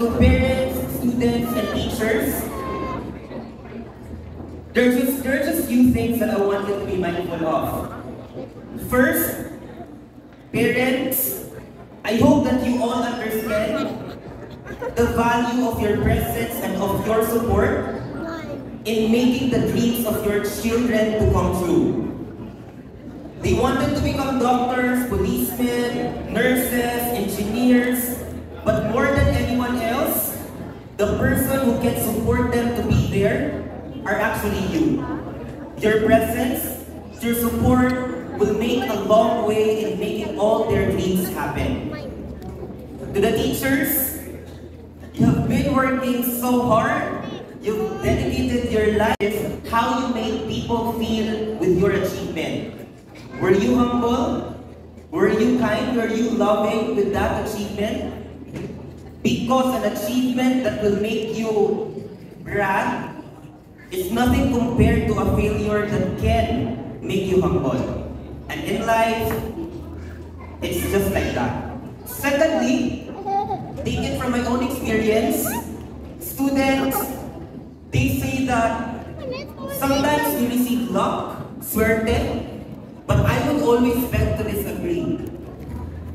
to parents, students, and teachers, there are just few things that I want you to be mindful of. First, parents, I hope that you all understand the value of your presence and of your support in making the dreams of your children to come true. They wanted to become doctors, policemen, nurses, engineers, but more than anyone else, the person who can support them to be there are actually you. Your presence, your support will make a long way in making all their dreams happen. To the teachers, you have been working so hard. You've dedicated your life how you made people feel with your achievement. Were you humble? Were you kind? Were you loving with that achievement? Because an achievement that will make you brag is nothing compared to a failure that can make you humble. And in life, it's just like that. Secondly, taken from my own experience, students, they say that sometimes we receive luck, suerte, but I would always beg to disagree.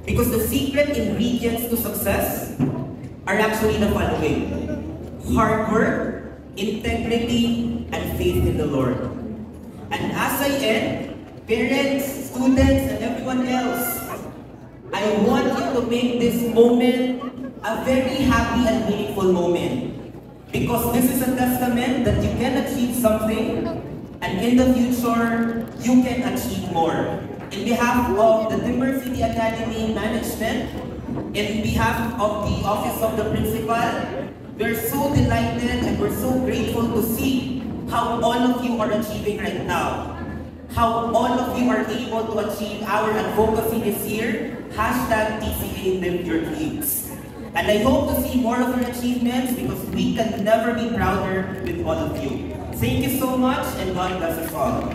Because the secret ingredients to success are actually the following: hard work, integrity, and faith in the Lord. And as I end, parents, students, and everyone else, I want you to make this moment a very happy and meaningful moment. Because this is a testament that you can achieve something, and in the future, you can achieve more. In behalf of the Timber City Academy Management, in behalf of the Office of the Principal, we're so delighted and we're so grateful to see how all of you are achieving right now. How all of you are able to achieve our advocacy this year, #TCA Live Your Dreams. And I hope to see more of your achievements because we can never be prouder with all of you. Thank you so much and God bless us all.